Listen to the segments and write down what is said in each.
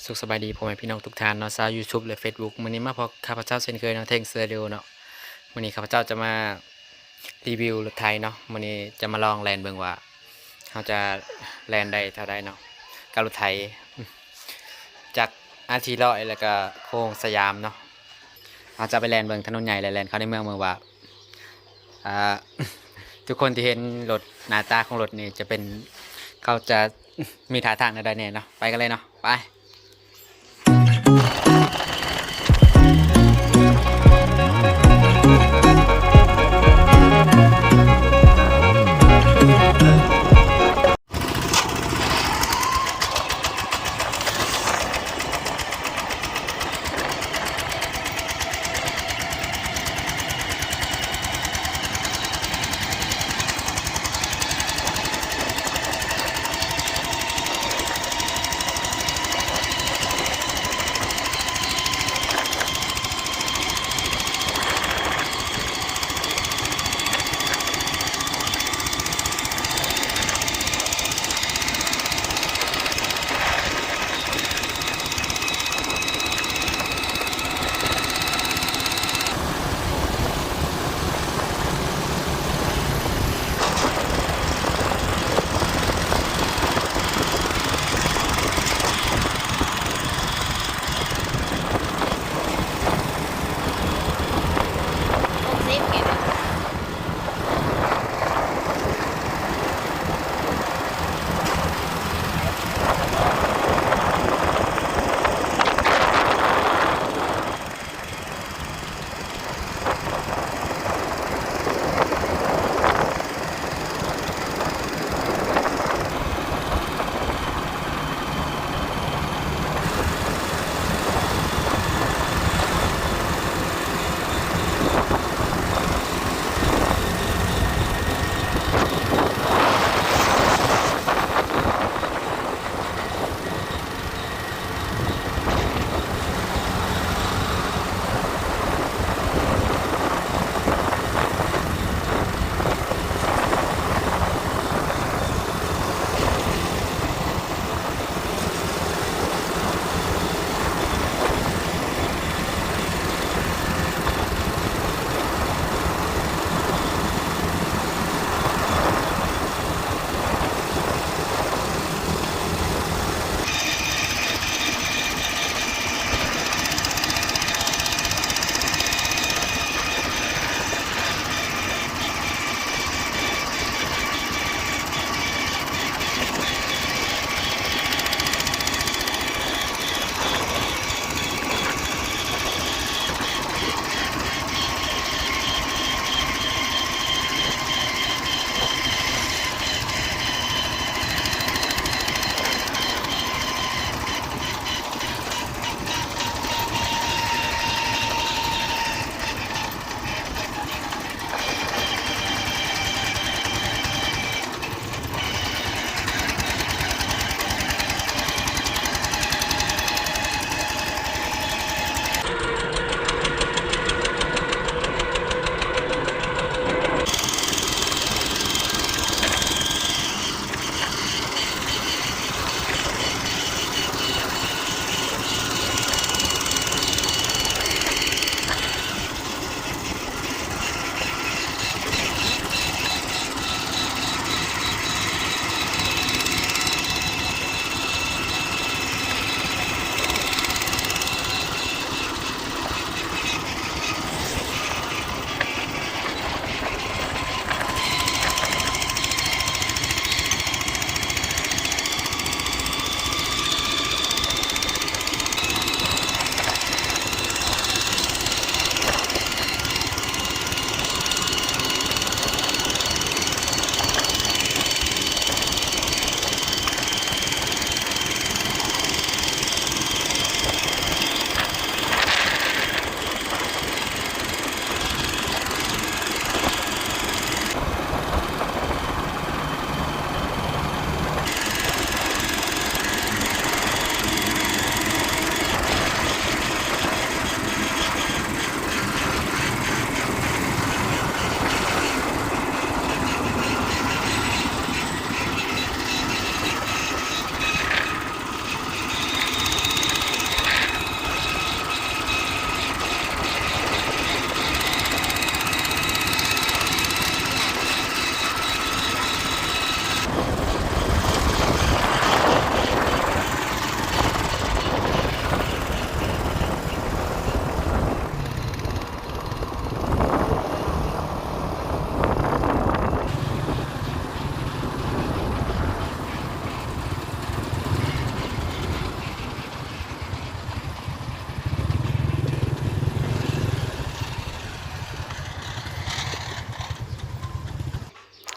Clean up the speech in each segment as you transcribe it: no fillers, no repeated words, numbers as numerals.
สุขสบายดีพ่อแม่พี่น้องทุกท่านเนาะชาวยูทูบและเฟซบุ๊กวันนี้มาพบข้าพเจ้าเช่นเคยเนาะเท่งเซอร์เดียวเนาะวันนี้ข้าพเจ้าจะมารีวิวรถไทยเนาะวันนี้จะมาลองแลนเบิ่งว่าเขาจะแลนได้เท่าใดเนาะกับรถไทยจากอาทีร้อยแล้วก็โค้งสยามเนาะเราจะไปแลนเบิ่งถนนใหญ่และแลนเข้าในเมืองว่าอ่า ทุกคนที่เห็นรถหน้าตาของรถนี่จะเป็นเขาจะมีท่าทางใดๆเนี่ยเนาะไปกันเลยเนาะไป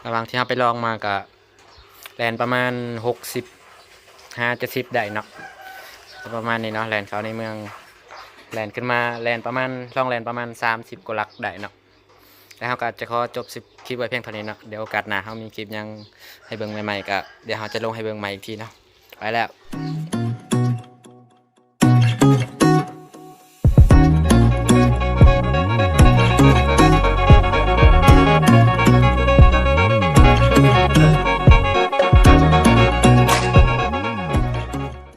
ระหว่างที่เราไปลองมาก็แลนประมาณ65-70ได้เนาะประมาณนี้เนาะแลนเขาในเมืองแลนขึ้นมาแลนประมาณลองแลนประมาณ30กว่าหลักได้เนาะแล้วเราก็จะขอจบคลิปไว้เพียงเท่านี้เนาะเดี๋ยวโอกาสหน้าเรามีคลิปยังให้เบิ่งใหม่ๆก็เดี๋ยวเราจะลงให้เบิ่งใหม่อีกทีเนาะไปแล้ว